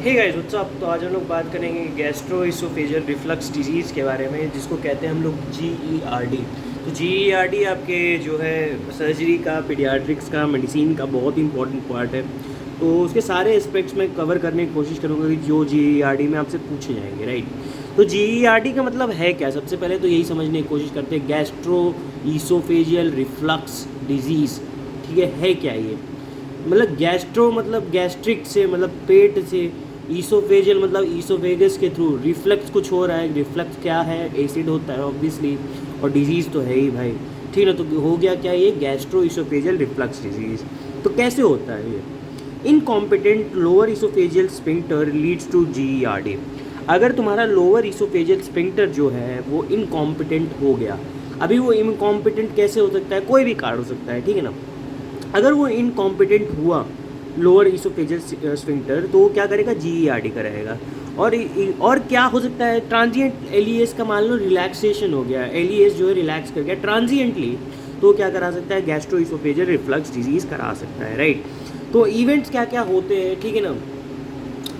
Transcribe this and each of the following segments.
Hey guys what's up. तो आज हम लोग बात करेंगे गैस्ट्रोइसोफेजियल रिफ्लक्स डिजीज़ के बारे में, जिसको कहते हैं हम लोग GERD। तो GERD आपके जो है सर्जरी का, पीडियाट्रिक्स का, मेडिसिन का बहुत इंपॉर्टेंट पार्ट है। तो उसके सारे एस्पेक्ट्स में कवर करने की कोशिश करूँगा कि जो GERD में आपसे पूछे जाएंगे, राइट। तो GERD का मतलब है क्या? सबसे पहले तो यही समझने की कोशिश करते हैं, गैस्ट्रोइसोफेजियल रिफ्लक्स डिजीज़। ठीक है क्या ये? मतलब गैस्ट्रो मतलब गैस्ट्रिक से, मतलब पेट से, ईसोफेजियल मतलब ईसोफेगस के थ्रू रिफ्लक्स कुछ हो रहा है। रिफ्लक्स क्या है? एसिड होता है ऑब्वियसली, और डिजीज़ तो है ही भाई। ठीक है, तो हो गया क्या ये? Gastro oesophageal reflux disease. तो कैसे होता है ये? Incompetent lower oesophageal sphincter leads to GERD। अगर तुम्हारा लोअर ईसोफेजियल स्फिंक्टर जो है वो इनकॉम्पिटेंट हो गया। अभी वो इनकॉम्पिटेंट कैसे हो सकता है? कोई भी कारण हो सकता है, ठीक है ना। अगर वो इनकॉम्पिटेंट हुआ लोअर ईसोफेजियल स्फिंक्टर, तो वो क्या करेगा? GERD कराएगा। और क्या हो सकता है? ट्रांजिएंट एलिएस का मान लो रिलैक्सेशन हो गया, एलिएस जो है रिलैक्स कर गया ट्रांजिएंटली, तो क्या करा सकता है? गैस्ट्रो ईसोफेजियल रिफ्लक्स डिजीज़ करा सकता है, राइट। तो इवेंट्स क्या क्या होते हैं, ठीक है ना।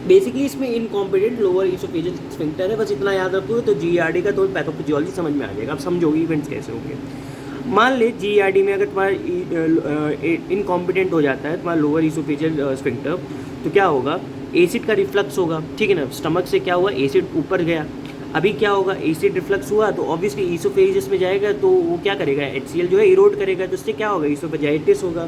बेसिकली इसमें इनकॉम्पिटेंट लोअर ईसोफेजियल स्फिंक्टर है, बस इतना याद रखोगे तो GERD का तो पैथोफिजियोलॉजी समझ में आ जाएगा। आप समझोगे इवेंट्स कैसे होंगे। मान ले GERD में अगर तुम्हारा इनकॉम्पिटेंट हो जाता है तुम्हारा लोअर ईसोफेजियल स्फिंक्टर, तो क्या होगा? एसिड का रिफ्लक्स होगा, ठीक है ना। स्टमक से क्या हुआ? एसिड ऊपर गया। अभी क्या होगा? एसिड रिफ्लक्स हुआ तो ऑब्वियसली ईसोफेजियस में जाएगा, तो वो क्या करेगा? HCl जो है इरोड करेगा, तो उससे क्या होगा? ईसोफेजाइटिस होगा,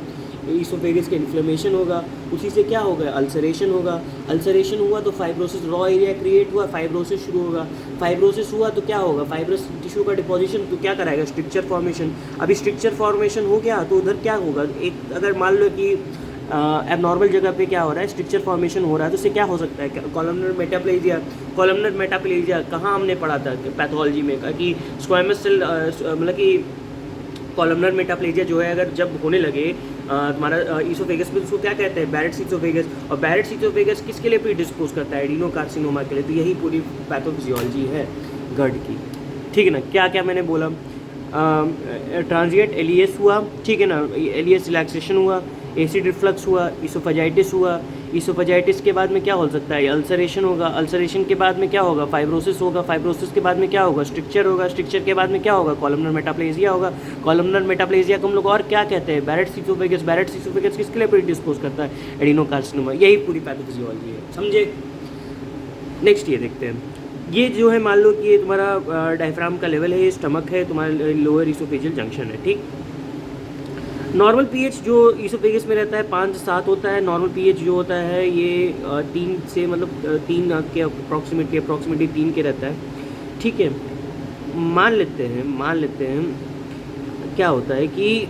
ईसोफेगस के इन्फ्लेमेशन होगा। उसी से क्या होगा? अल्सरेशन होगा। अल्सरेशन हुआ तो फाइब्रोसिस, रॉ एरिया क्रिएट हुआ, फाइब्रोसिस शुरू होगा। फाइब्रोसिस हुआ तो क्या होगा? फाइब्रस टिश्यू का डिपोजिशन, तो क्या कराएगा? Structure formation. अभी स्ट्रक्चर फॉर्मेशन हो गया तो उधर क्या होगा? एक अगर मान लो कि एबनॉर्मल जगह पे क्या हो रहा है? स्ट्रक्चर फॉर्मेशन हो रहा है, तो उससे क्या हो सकता है? Columnar metaplasia. कॉलमनर मेटाप्लेजिया कहाँ हमने पढ़ा था पैथोलॉजी में का, कि स्क्वामस सेल, मतलब कि कॉलमनर मेटाप्लेजिया जो है अगर जब होने लगे तुम्हारा ईसोफेगस में, उसको क्या कहते हैं? Barrett's oesophagus. और बैरेट्स ईसोफेगस किसके लिए प्रीडिस्पोज करता है? एडिनोकार्सिनोमा के लिए। तो यही पूरी पैथोफिजियोलॉजी है गर्ड की, ठीक है ना। क्या क्या मैंने बोला? ट्रांजिएंट एलियस हुआ, ठीक है ना, एलियस रिलैक्सेशन हुआ, एसिड रिफ्लक्स हुआ, ईसोफेजाइटिस हुआ। ईसोफेजाइटिस के बाद में क्या हो सकता है? अल्सरेशन होगा। अल्सरेशन के बाद में क्या होगा? फाइब्रोसिस होगा। फाइब्रोसिस के बाद में क्या होगा? स्ट्रक्चर होगा। स्ट्रक्चर के बाद में क्या होगा? कॉलमनर मेटाप्लेजिया होगा। कॉलमनर मेटाप्लेजिया को हम लोग और क्या कहते हैं? Barrett's oesophagus. बैरेट्स ईसोफेगस किसके लिए प्रीडिस्पोज करता है? एडिनोकार्सिनोमा। यही पूरी पैथोफिजियोलॉजी है, समझे। नेक्स्ट ये देखते हैं। ये जो है मान लो कि ये तुम्हारा डायफ्राम का लेवल है, ये स्टमक है, तुम्हारा लोअर ईसोफेजियल जंक्शन है, ठीक। नॉर्मल पीएच जो ईसोफेगस में रहता है 5 से 7 होता है। नॉर्मल पीएच जो होता है ये 3 से, मतलब 3 के अप्रॉक्सीमेटली 3 के रहता है, ठीक है। मान लेते हैं क्या होता है कि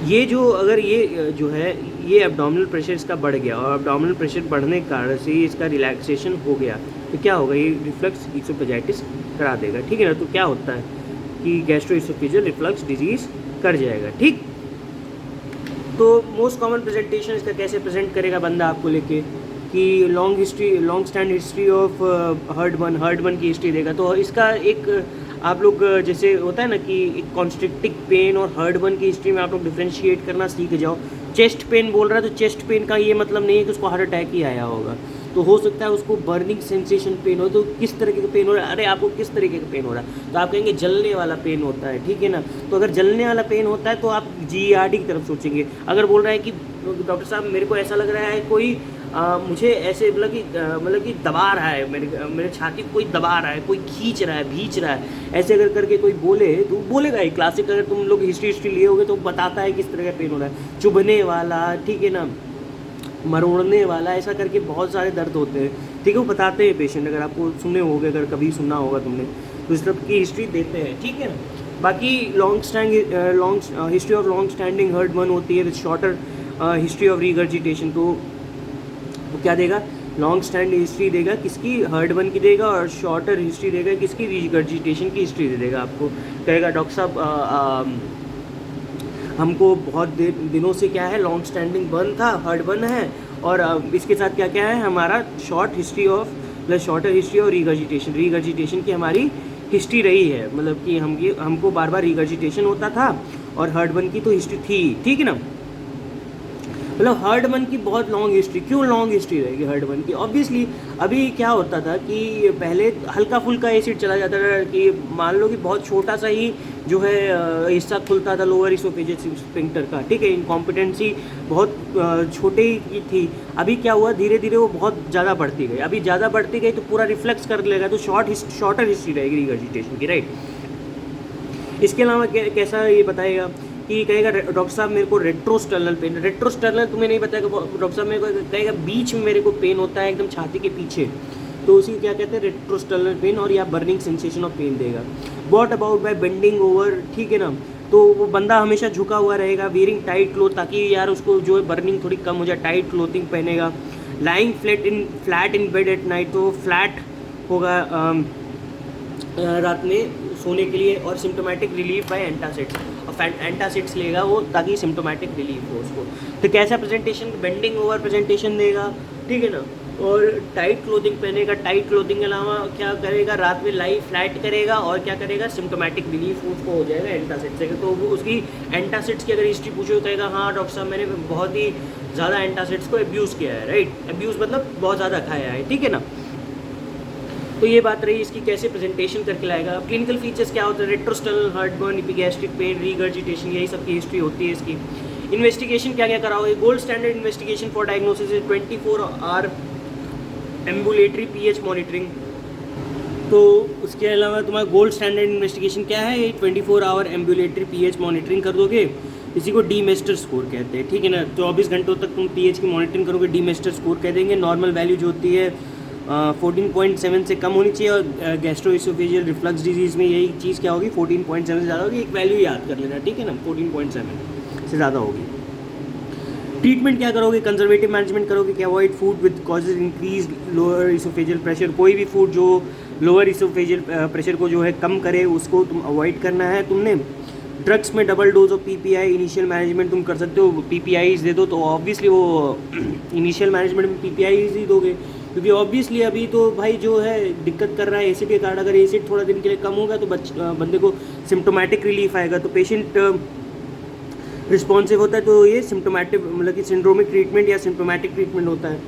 ये जो अगर ये जो है ये एब्डोमिनल प्रेशर इसका बढ़ गया, और एब्डोमिनल प्रेशर बढ़ने के कारण से इसका रिलैक्सेशन हो गया, तो क्या होगा? ये रिफ्लक्स ईसोफेजाइटिस करा देगा, ठीक है ना। तो क्या होता है कि गैस्ट्रोइसोफेजियल रिफ्लक्स डिजीज़ कर जाएगा, ठीक। तो मोस्ट कॉमन प्रेजेंटेशन इसका कैसे प्रेजेंट करेगा बंदा आपको लेके, कि long stand history of heartburn की हिस्ट्री देगा। तो इसका एक आप लोग जैसे होता है ना कि एक कॉन्स्ट्रिक्टिव पेन और हर्ट बर्न की हिस्ट्री में आप लोग डिफ्रेंशिएट करना सीख जाओ। चेस्ट पेन बोल रहा है तो चेस्ट पेन का ये मतलब नहीं है कि उसको हार्ट अटैक ही आया होगा। तो हो सकता है उसको बर्निंग सेंसेशन पेन हो। तो किस तरीके का पेन हो रहा है? अरे आपको किस तरीके का पेन हो रहा है? तो आप कहेंगे जलने वाला पेन होता है, ठीक है ना। तो अगर जलने वाला पेन होता है तो आप GERD की तरफ सोचेंगे। अगर बोल रहा है कि डॉक्टर साहब मेरे को ऐसा लग रहा है कोई मुझे ऐसे मतलब कि दबा रहा है, मेरे छाती को कोई दबा रहा है, कोई खींच रहा है, भींच रहा है, ऐसे अगर करके कोई बोले तो बोलेगा ही। क्लासिक अगर तुम लोग हिस्ट्री लिए होगे तो बताता है किस तरह का पेन हो रहा है। चुभने वाला, ठीक है ना, मरोड़ने वाला, ऐसा करके बहुत सारे दर्द होते हैं, ठीक है, वो बताते हैं पेशेंट। अगर आपको सुने होगे, अगर कभी सुना होगा तुमने, तो इस तरह की हिस्ट्री देते हैं, ठीक है ना। बाकी history of long standing heartburn होती है with shorter history of regurgitation. तो वो क्या देगा? लॉन्ग स्टैंड हिस्ट्री देगा किसकी? हर्ट बर्न की देगा, और शॉर्टर हिस्ट्री देगा किसकी? रिगर्जिटेशन की हिस्ट्री दे देगा आपको। कहेगा डॉक्टर साहब हमको बहुत दिनों से क्या है, लॉन्ग स्टैंडिंग बर्न था, हर्ट बर्न है, और इसके साथ क्या क्या है हमारा? Short history of plus shorter history और रिगर्जिटेशन की हमारी हिस्ट्री रही है। मतलब कि हमको बार बार रिगर्जिटेशन होता था, और हर्ट बर्न की तो हिस्ट्री थी, ठीक है ना। मतलब हर्टबर्न की बहुत लॉन्ग हिस्ट्री, क्यों लॉन्ग हिस्ट्री रहेगी हर्टबर्न की? ऑब्वियसली अभी क्या होता था कि पहले हल्का फुल्का एसिड चला जाता था कि मान लो कि बहुत छोटा सा ही जो है हिस्सा खुलता था लोअर इसोफेजियल स्फिंक्टर का, ठीक है, इनकॉम्पिटेंसी बहुत छोटी ही थी। अभी क्या हुआ, धीरे धीरे वो बहुत ज़्यादा बढ़ती गई, अभी ज़्यादा बढ़ती गई तो पूरा रिफ्लेक्स कर लेगा, तो शॉर्टर हिस्ट्री रहेगी रिगर्जिटेशन की, राइट। इसके अलावा कैसा ये बताएगा कि कहेगा डॉक्टर साहब मेरे को रेट्रोस्टर्नल पेन, रेट्रोस्टर्नल तुम्हें नहीं बताएगा डॉक्टर साहब, मेरे को कहेगा बीच में मेरे को पेन होता है एकदम छाती के पीछे, तो उसी क्या कहते हैं रेट्रोस्टर्नल पेन, और या बर्निंग सेंसेशन ऑफ पेन देगा। What about by bending over, ठीक है ना, तो वो बंदा हमेशा झुका हुआ रहेगा, वेयरिंग टाइट क्लोथ, ताकि यार उसको जो है बर्निंग थोड़ी कम हो जाए, टाइट क्लोथिंग पहनेगा। Lying flat in bed at night, तो फ्लैट होगा रात में सोने के लिए, और सिम्टोमेटिक रिलीफ बाय एंटासिड्स, और एंटासिड्स लेगा वो ताकि सिम्टोमेटिक रिलीफ हो उसको। तो कैसा प्रेजेंटेशन, बेंडिंग ओवर प्रेजेंटेशन देगा, ठीक है ना, और टाइट क्लोथिंग पहनेगा। टाइट क्लोथिंग के अलावा क्या करेगा, रात में लाई फ्लैट करेगा, और क्या करेगा, सिम्टोमेटिक रिलीफ उसको हो जाएगा एंटासिड से। तो वो उसकी एंटासिड्स की अगर हिस्ट्री पूछो तो कहेगा हाँ डॉक्टर साहब मैंने बहुत ही ज़्यादा एंटासिड्स को अब्यूज़ किया है, राइट, अब्यूज़ मतलब बहुत ज़्यादा खाया है, ठीक है ना। तो ये बात रही इसकी कैसे प्रेजेंटेशन करके लाएगा। क्लिनिकल फीचर्स क्या होता है, रेट्रोस्टर्नल हार्टबर्न, इपिगैस्ट्रिक पेन, रीगर्जिटेशन, यही सब की हिस्ट्री होती है इसकी। इन्वेस्टिगेशन क्या क्या कराओगे, gold standard investigation for diagnosis is 24 hour ambulatory pH monitoring. तो उसके अलावा तुम्हारा गोल्ड स्टैंडर्ड इन्वेस्टिगेशन क्या है, ये 24 आवर एम्बुलेटरी पीएच मॉनिटरिंग कर दोगे, इसी को डीमेस्टर स्कोर कहते हैं, ठीक है ना। 24 घंटों तक तुम पीएच की मॉनिटरिंग करोगे, डीमेस्टर स्कोर कह देंगे। नॉर्मल वैल्यू जो होती है 14.7 से कम होनी चाहिए, और गैस्ट्रोइसोफेजियल रिफ्लक्स डिजीज़ में यही चीज़ क्या होगी, 14.7 से ज़्यादा होगी। एक वैल्यू याद कर लेना, ठीक है ना, 14.7 से ज़्यादा होगी। ट्रीटमेंट क्या करोगे, कंजर्वेटिव मैनेजमेंट करोगे कि avoid food with causes increase lower oesophageal pressure, कोई भी फूड जो लोअर इसोफेजियल प्रेशर को जो है कम करे उसको तुम अवॉइड करना है तुमने। ड्रग्स में double dose of PPI initial management तुम कर सकते हो, पीपीआईज दे दो, तो ऑब्वियसली वो इनिशियल मैनेजमेंट में पीपीआईज ही दोगे, क्योंकि ऑब्वियसली अभी तो भाई जो है दिक्कत कर रहा है एसिड के कारण। अगर एसिड थोड़ा दिन के लिए कम होगा तो बंदे को सिम्टोमेटिक रिलीफ आएगा, तो पेशेंट रिस्पॉन्सिव होता है, तो ये सिम्टोमेटिक मतलब कि सिंड्रोमिक ट्रीटमेंट या सिम्टोमेटिक ट्रीटमेंट होता है,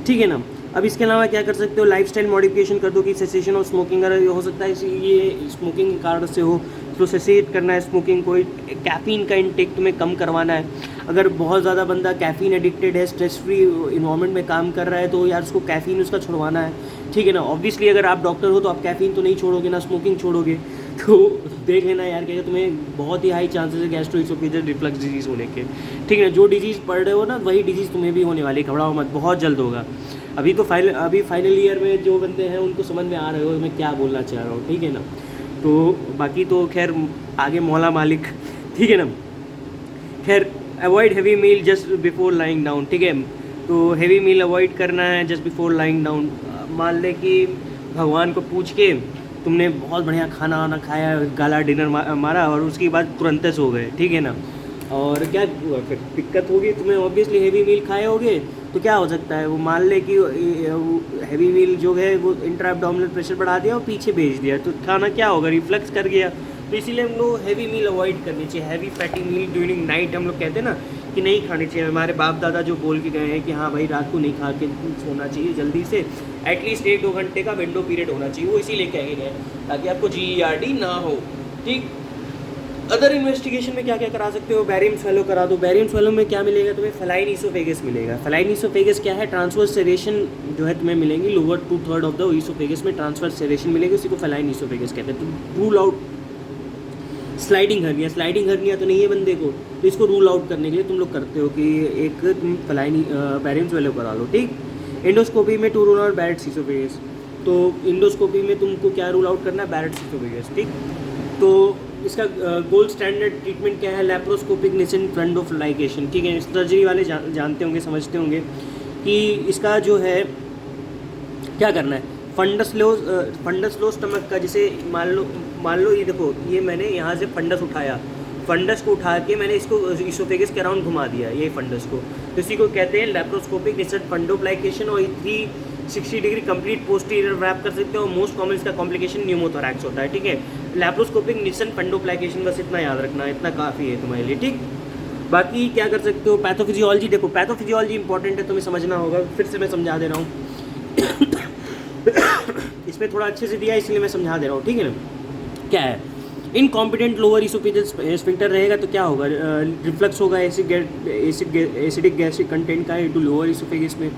ठीक है ना। अब इसके अलावा क्या कर सकते हो, लाइफस्टाइल मॉडिफिकेशन कर दो कि सेसेशन ऑफ स्मोकिंग, अगर हो सकता है ये स्मोकिंग के कारण से हो तो सेसेट करना है स्मोकिंग को। कैफ़ीन का इंटेक तुम्हें कम करवाना है, अगर बहुत ज़्यादा बंदा कैफ़ीन एडिक्टेड है, स्ट्रेस फ्री इन्वायरमेंट में काम कर रहा है, तो यार उसको कैफ़ीन उसका छुड़वाना है, ठीक है ना। ऑब्वियसली अगर आप डॉक्टर हो तो आप कैफ़ीन तो नहीं छोड़ोगे ना, स्मोकिंग छोड़ोगे, तो देख लेना यार क्या तुम्हें बहुत ही हाई चांसेस है गैस्ट्रोइसोफेजियल रिफ्लक्स डिजीज़ होने के, ठीक है ना। जो डिजीज़ पढ़ रहे हो ना वही डिजीज़ तुम्हें भी होने वाली, घबराओ मत, बहुत जल्द होगा। अभी तो फाइनल ईयर में जो बंदे हैं उनको समझ में आ रहे हो मैं क्या बोलना चाह रहा हूँ, ठीक है ना। तो बाकी तो खैर आगे मौला मालिक, ठीक है ना। खैर अवॉइड हैवी मील जस्ट बिफोर लाइंग डाउन, ठीक है, तो हैवी मील अवॉइड करना है जस्ट बिफोर लाइंग डाउन। मान ले कि भगवान को पूछ के तुमने बहुत बढ़िया खाना वाना खाया, गाला डिनर मारा और उसके बाद तुरंत सो गए, ठीक है ना, और क्या फिर दिक्कत होगी तुम्हें। ऑब्वियसली हैवी मील खाए होगे तो क्या हो सकता है, वो मान ले कि हैवी मील जो है वो इंट्रा एब्डोमिनल प्रेशर बढ़ा दिया और पीछे भेज दिया, तो खाना क्या होगा, रिफ्लक्स कर गया। तो इसीलिए हम लोग हैवी मील अवॉइड करनी चाहिए। हैवी फैटी मील ड्यूरिंग नाइट हम लोग कहते हैं ना कि नहीं खानी चाहिए। हमारे बाप दादा जो बोल के गए हैं कि हाँ भाई रात को नहीं खा के सोना चाहिए जल्दी से, एटलीस्ट 1-2 घंटे का विंडो पीरियड होना चाहिए, वो इसीलिए कह के गए ताकि आपको GERD ना हो, ठीक। अदर इन्वेस्टिगेशन में क्या क्या करा सकते हो, बैरियम स्वेलो करा दो। बैरियम स्वेलो में क्या मिलेगा तुम्हें, फेलाइन ईसोफेगस मिलेगा। फेलाइन ईसोफेगस क्या है, ट्रांसवर्स सेरेशन जो है तुम्हें मिलेंगी, लोअर 2/3 ऑफ द ईसोफेगस में ट्रांसवर्स सेरेशन मिलेगी, उसी को फेलाइन ईसोफेगस कहते हैं। तो rule out sliding hernia, sliding hernia तो नहीं है बंदे को, तो इसको रूल आउट करने के लिए तुम लोग करते हो कि एक तुम फेलाइन बैरियम स्वेलो करा लो, ठीक। एंडोस्कोपी में to rule out Barrett's oesophagus, तो इंडोस्कोपी में तुमको क्या रूल आउट करना है, बैरेट्स ईसोफेगस, ठीक। तो इसका गोल्ड स्टैंडर्ड ट्रीटमेंट क्या है, लैप्रोस्कोपिक निसेंट फंडोफ्लाइकेशन, ठीक है। सर्जरी वाले जानते होंगे, समझते होंगे कि इसका जो है क्या करना है, फंडस लो स्टमक का, जैसे मान लो ये देखो, ये मैंने यहाँ से फंडस उठाया, फंडस को उठा के मैंने इसको ईसोफेगस के अराउंड घुमा दिया, ये फंडस को, तो इसी को कहते हैं लैप्रोस्कोपिक निसेंट फंडोफ्लाइकेशन। और 360 डिग्री कंप्लीट पोस्टीरियर रैप कर सकते हो। मोस्ट कॉमन इसका कॉम्प्लिकेशन न्यूमोथोरैक्स होता है, ठीक है। लैप्रोस्कोपिक निसेंट फंडोफ्लाइकेशन, बस इतना याद रखना, इतना काफ़ी है तुम्हारे लिए, ठीक। बाकी क्या कर सकते हो, पैथोफिजियोलॉजी देखो, पैथोफिजियोलॉजी इंपॉर्टेंट है, तुम्हें समझना होगा, फिर से मैं समझा दे रहा हूँ। इसमें थोड़ा अच्छे से दिया इसलिए मैं समझा दे रहा हूँ, ठीक है ना। क्या है, इनकॉम्पिटेंट लोअर इसोफेजियल स्फिंक्टर रहेगा तो क्या होगा, रिफ्लक्स होगा एसिडिक गैस्ट्रिक कंटेंट का इनटू लोअर इसोफेगस में,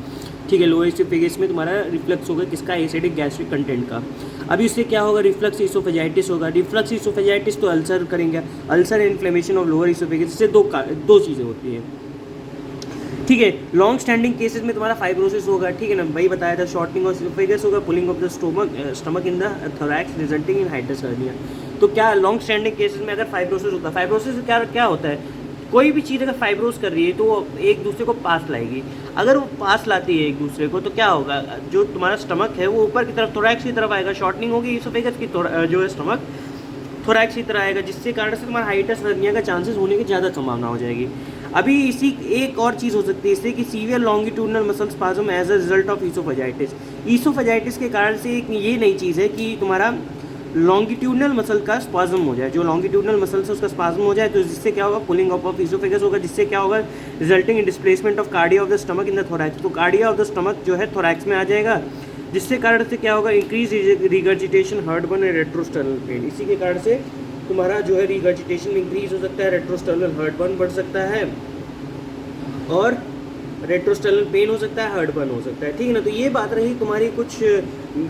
ठीक है। लोअर इसोफेगस में तुम्हारा रिफ्लक्स होगा किसका, एसिडिक गैस्ट्रिक कंटेंट का। अभी उससे क्या होगा, रिफ्लक्स इसोफेजाइटिस होगा। रिफ्लक्स इसोफेजाइटिस तो अल्सर करेंगे, ulcer inflammation of lower oesophagus, इससे दो चीज़ें होती हैं, ठीक है। लॉन्ग स्टैंडिंग केसेस में तुम्हारा फाइब्रोसिस होगा, ठीक है ना, वही बताया था, शॉर्टनिंग ऑफ इसोफेगस होगा, pulling of the stomach in the thorax resulting in hiatus hernia. तो क्या लॉन्ग स्टैंडिंग केसेस में अगर फाइब्रोसिस होता है, फाइब्रोसिस क्या होता है, कोई भी चीज़ अगर फाइब्रोस कर रही है तो वो एक दूसरे को पास लाएगी। अगर वो पास लाती है एक दूसरे को तो क्या होगा, जो तुम्हारा स्टमक है वो ऊपर की तरफ थोरैक्स की तरफ आएगा, शॉर्टनिंग होगी इसोफेगस की, जो है स्टमक थोरैक्स की तरह आएगा, जिससे कारण से तुम्हारा हाइड्रस हर्निया का चांसेस होने की ज़्यादा संभावना हो जाएगी। अभी इसी एक और चीज़ हो सकती है इससे कि severe longitudinal muscle spasm as a result of oesophagitis. Oesophagitis के कारण से एक ये नई चीज़ है कि तुम्हारा लॉन्गिट्यूडनल मसल का स्पाज्म हो जाए, जो लॉन्गिट्यूडनल मसल से उसका स्पाज्म हो जाए, तो जिससे क्या होगा, पुलिंग अप ऑफ ईसोफेगस होगा, जिससे क्या होगा, resulting in displacement of cardia of the stomach in the thorax. तो कार्डिया ऑफ द स्टमक जो है थोरैक्स में आ जाएगा, जिससे कारण से क्या होगा, increase regurgitation, heartburn and retrosternal pain. इसी के कारण से तुम्हारा जो है रिगर्जिटेशन इंक्रीज हो सकता है, रेट्रोस्टर्नल हार्टबर्न बढ़ सकता है, और रेट्रोस्टर्नल पेन हो सकता है, हार्टबर्न हो सकता है, ठीक है ना। तो ये बात रही तुम्हारी कुछ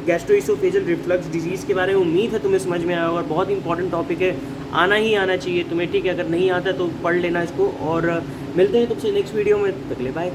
गैस्ट्रोइसोफेजियल रिफ्लक्स डिजीज़ के बारे में। उम्मीद है तुम्हें समझ में आया होगा, बहुत इंपॉर्टेंट टॉपिक है, आना ही आना चाहिए तुम्हें, ठीक है। अगर नहीं आता तो पढ़ लेना इसको, और मिलते हैं तुमसे नेक्स्ट वीडियो में, तक ले बाय।